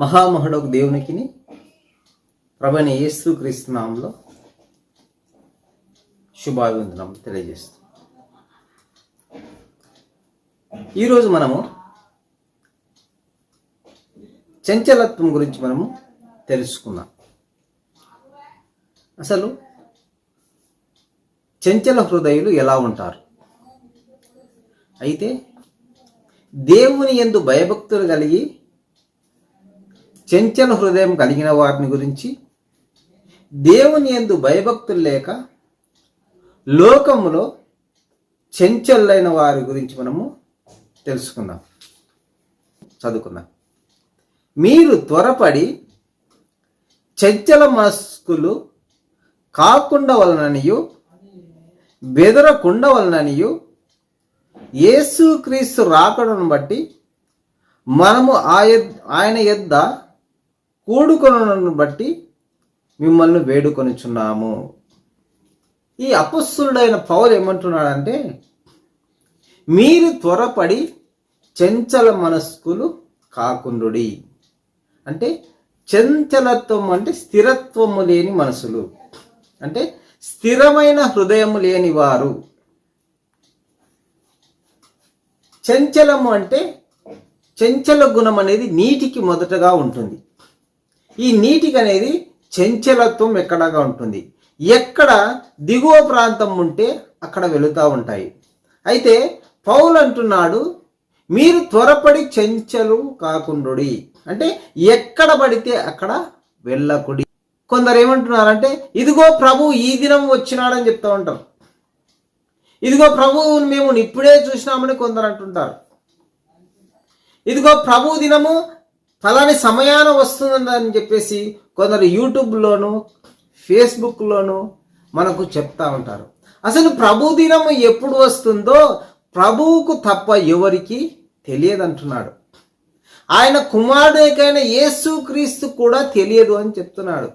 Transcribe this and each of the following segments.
మహామహుడకు దేవునికి ప్రభువైన యేసుక్రీస్తు నామములో శుభాభివందనం తెలియజేస్తాం. ఈరోజు మనము చంచలత్వం గురించి మనము తెలుసుకున్నాం. అసలు చంచల హృదయులు ఎలా ఉంటారు? అయితే దేవుని యందు భయభక్తులు కలిగి చంచల హృదయం కలిగిన వారిని గురించి, దేవుని యందు భయభక్తులు లేక లోకములో చంచలైన వారి గురించి మనము తెలుసుకుందాం, చదువుకుందాం. మీరు త్వరపడి చంచల మనస్కులు కాకుండా వలననియు బెదరకుండా వలననియు యేసుక్రీస్తు రాకడను బట్టి మనము ఆయన యొద్ద కూడుకొనుటను బట్టి మిమ్మల్ని వేడుకొనుచున్నాము. ఈ అపొస్తలుడైన పౌలు ఏమంటున్నాడంటే, మీరు త్వరపడి చంచల మనస్కులు కాకుండుడి. అంటే చంచలత్వం అంటే స్థిరత్వము లేని మనసులు, అంటే స్థిరమైన హృదయము లేని వారు. చంచలము అంటే చంచల గుణం అనేది నీటికి మొదటగా ఉంటుంది. ఈ నీటికి అనేది చంచలత్వం ఎక్కడగా ఉంటుంది. ఎక్కడ దిగువ ప్రాంతం ఉంటే అక్కడ వెళుతూ ఉంటాయి. అయితే పౌలు అంటున్నాడు, మీరు త్వరపడి చంచలు కాకుండుడి, అంటే ఎక్కడ పడితే అక్కడ వెళ్ళకుడి. కొందరు ఏమంటున్నారంటే, ఇదిగో ప్రభు ఈ దినం వచ్చినాడని చెప్తూ ఉంటారు. ఇదిగో ప్రభువుని మేము ఇప్పుడే చూసినామని కొందరు అంటుంటారు. ఇదిగో ప్రభు దినము ఫలాని సమయాన వస్తుందని చెప్పేసి కొందరు యూట్యూబ్లోను ఫేస్బుక్లోను మనకు చెప్తా ఉంటారు. అసలు ప్రభు దినము ఎప్పుడు వస్తుందో ప్రభువుకు తప్ప ఎవరికి తెలియదు అంటున్నాడు. ఆయన కుమారుడికైన యేసుక్రీస్తు కూడా తెలియదు అని చెప్తున్నాడు.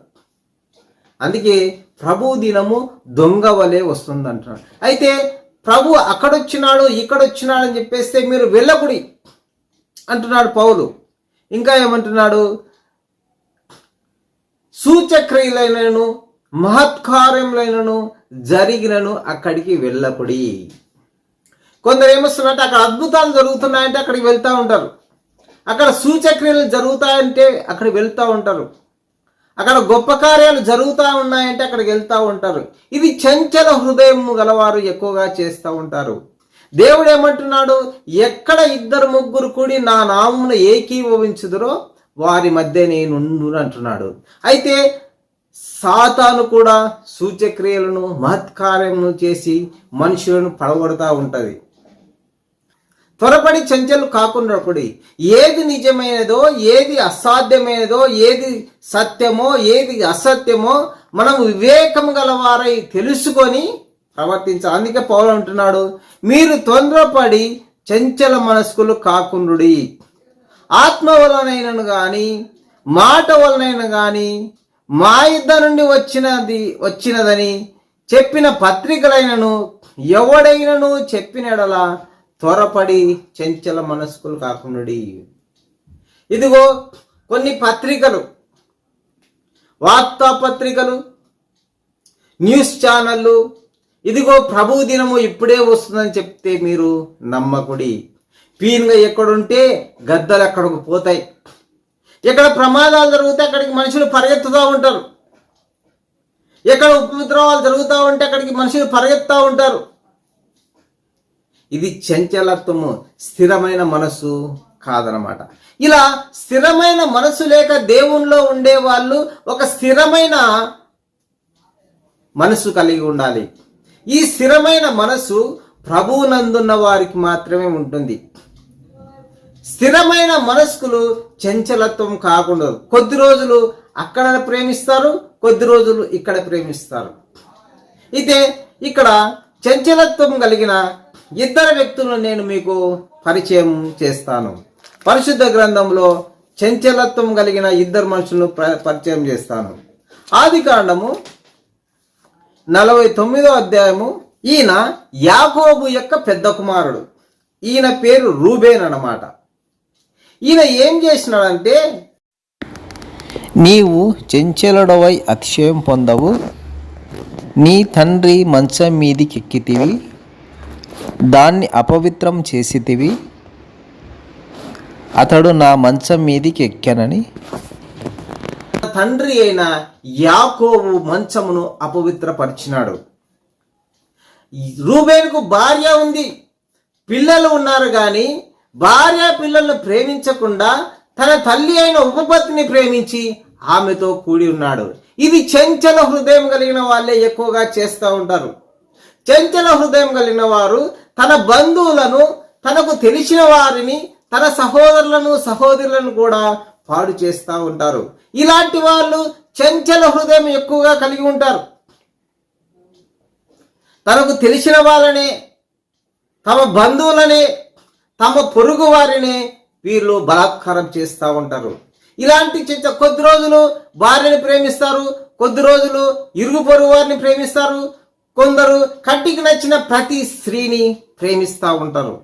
అందుకే ప్రభు దినము దొంగ వలె వస్తుంది అంటున్నాడు. అయితే ప్రభు అక్కడొచ్చినాడు ఇక్కడొచ్చినాడు అని చెప్పేస్తే మీరు వెళ్ళకుడి అంటున్నాడు పౌలు. ఇంకా ఏమంటున్నాడు, సూచక్రియలైనను మహత్కార్యములైనను జరిగినను అక్కడికి వెళ్ళకుడి. కొందరు ఏమొస్తున్నారంటే, అక్కడ అద్భుతాలు జరుగుతున్నాయంటే అక్కడికి వెళ్తూ ఉంటారు. అక్కడ సూచక్రియలు జరుగుతాయంటే అక్కడికి వెళ్తూ ఉంటారు. అక్కడ గొప్ప కార్యాలు జరుగుతూ ఉన్నాయంటే అక్కడికి వెళ్తూ ఉంటారు. ఇది చంచల హృదయం గలవారు ఎక్కువగా చేస్తూ ఉంటారు. దేవుడు ఏమంటున్నాడు, ఎక్కడ ఇద్దరు ముగ్గురు కూడి నా నామమున ఏకీభవించుదురో వారి మధ్య నేను అంటున్నాడు. అయితే సాతాను కూడా సూచక్రియలను మహత్కార్యములను చేసి మనుషులను పడగొడతా ఉంటది. త్వరపడి చంచలు కాకుండా కూడి, ఏది నిజమైనదో ఏది అసాధ్యమైనదో ఏది సత్యమో ఏది అసత్యమో మనం వివేకం గలవారై తెలుసుకొని ప్రవర్తించాలి. అందుకే పౌలు అంటున్నాడు, మీరు తొందరపడి చంచల మనస్కులు కాకుండుడి. ఆత్మ వలనైనను గాని మాట వలనైనా గాని మా యుద్ధ నుండి వచ్చినదని చెప్పిన పత్రికలైనను ఎవడైనను చెప్పినడలా త్వరపడి చంచల మనస్కులు కాకుండుడి. ఇదిగో కొన్ని పత్రికలు, వార్తాపత్రికలు, న్యూస్ ఛానళ్ళు, ఇదిగో ప్రభు దినము ఇప్పుడే వస్తుందని చెప్తే మీరు నమ్మకుడి. పీన్గా ఎక్కడుంటే గద్దలు అక్కడికి పోతాయి. ఎక్కడ ప్రమాదాలు జరిగితే అక్కడికి మనుషులు పరిగెత్తుతూ ఉంటారు. ఎక్కడ ఉపద్రవాలు జరుగుతూ ఉంటే అక్కడికి మనుషులు పరిగెత్తుతూ ఉంటారు. ఇది చంచలత్వము, స్థిరమైన మనసు కాదనమాట. ఇలా స్థిరమైన మనసు లేక దేవునిలో ఉండే వాళ్ళు ఒక స్థిరమైన మనసు కలిగి ఉండాలి. ఈ స్థిరమైన మనసు ప్రభువునందున్న వారికి మాత్రమే ఉంటుంది. స్థిరమైన మనస్కులు చంచలత్వం కాకుండా కొద్ది రోజులు అక్కడ ప్రేమిస్తారు, కొద్ది రోజులు ఇక్కడ ప్రేమిస్తారు. అయితే ఇక్కడ చంచలత్వం కలిగిన ఇద్దరు వ్యక్తులను నేను మీకు పరిచయం చేస్తాను. పరిశుద్ధ గ్రంథంలో చంచలత్వం కలిగిన ఇద్దరు మనుషులను పరిచయం చేస్తాను. ఆదికాండము 49వ అధ్యాయము. ఈయన యాకోబు యొక్క పెద్ద కుమారుడు. ఈయన పేరు రూబేన్ అన్నమాట. ఈయన ఏం చేసినాడంటే, నీవు చెంచలుడవై అతిశయం పొందవు, నీ తండ్రి మంచం మీదికెక్కితివి, దాన్ని అపవిత్రం చేసితివి, అతడు నా మంచం మీదికి ఎక్కానని. తండ్రి అయిన యాకోబు మంచమును అపవిత్రపరిచినాడు. రూబేనుకు భార్య ఉంది, పిల్లలు ఉన్నారు, కానీ భార్య పిల్లలను ప్రేమించకుండా తన తల్లి అయిన ఉపపత్నిని ప్రేమించి ఆమెతో కూడి ఉన్నాడు. ఇది చంచల హృదయం కలిగిన వాళ్ళే ఎక్కువగా చేస్తూ ఉంటారు. చంచల హృదయం కలిగిన వారు తన బంధువులను, తనకు తెలిసిన వారిని, తన సహోదరులను సహోదరులను కూడా పాడు చేస్తూ ఉంటారు. ఇలాంటి వాళ్ళు చంచల హృదయం ఎక్కువగా కలిగి ఉంటారు. తనకు తెలిసిన వాళ్ళనే, తమ బంధువులనే, తమ పొరుగు వారిని వీళ్ళు బలాత్కారం చేస్తూ ఉంటారు. ఇలాంటి కొద్ది రోజులు భార్యని ప్రేమిస్తారు, కొద్ది రోజులు ఇరుగు పొరుగు వారిని ప్రేమిస్తారు, కొందరు కంటికి నచ్చిన ప్రతి స్త్రీని ప్రేమిస్తూ ఉంటారు.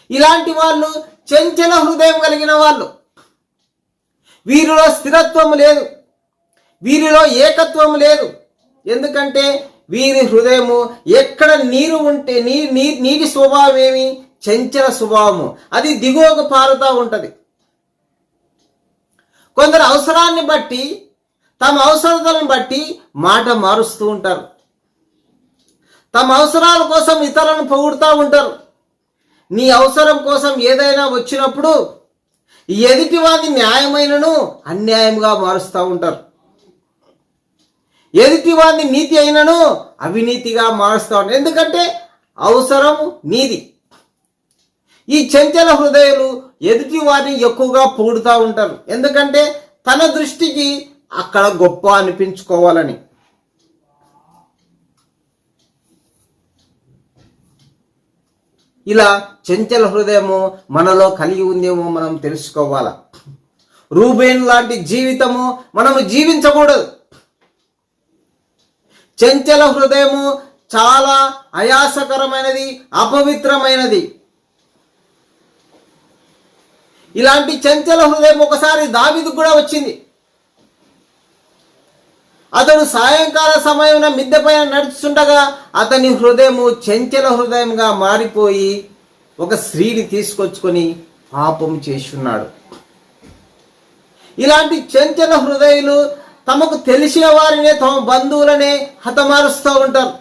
ఇలాంటి వాళ్ళు చంచల హృదయం కలిగిన వాళ్ళు. వీరిలో స్థిరత్వం లేదు, వీరిలో ఏకత్వం లేదు. ఎందుకంటే వీరి హృదయము ఎక్కడ నీరు ఉంటే నీటి స్వభావం ఏమి? చంచల స్వభావము. అది దిగువకు పారుతూ ఉంటుంది. కొందరు అవసరాన్ని బట్టి, తమ అవసరాలను బట్టి మాట మారుస్తూ ఉంటారు. తమ అవసరాల కోసం ఇతరులను పొగుడుతూ ఉంటారు. నీ అవసరం కోసం ఏదైనా వచ్చినప్పుడు ఎదుటివాది న్యాయమైనను అన్యాయంగా మారుస్తూ ఉంటారు. ఎదుటివాది నీతి అయినను అవినీతిగా మారుస్తూ ఉంటారు. ఎందుకంటే అవసరం నీది. ఈ చంచల హృదయాలు ఎదుటి వారిని ఎక్కువగా పొగుడుతూ ఉంటారు. ఎందుకంటే తన దృష్టికి అక్కడ గొప్ప అనిపించుకోవాలని. ఇలా చంచల హృదయము మనలో కలిగి ఉందేమో మనం తెలుసుకోవాలా. రూబేన్ లాంటి జీవితము మనము జీవించకూడదు. చంచల హృదయము చాలా ఆయాసకరమైనది, అపవిత్రమైనది. ఇలాంటి చంచల హృదయం ఒకసారి దావీదుకు కూడా వచ్చింది. అతడు సాయంకాల సమయంలో మిద్దె పైన నడుస్తుండగా అతని హృదయము చంచల హృదయంగా మారిపోయి ఒక స్త్రీని తీసుకొచ్చుకొని పాపం చేస్తున్నాడు. ఇలాంటి చంచల హృదయులు తమకు తెలిసిన వారినే, తమ బంధువులనే హతమారుస్తూ ఉంటారు.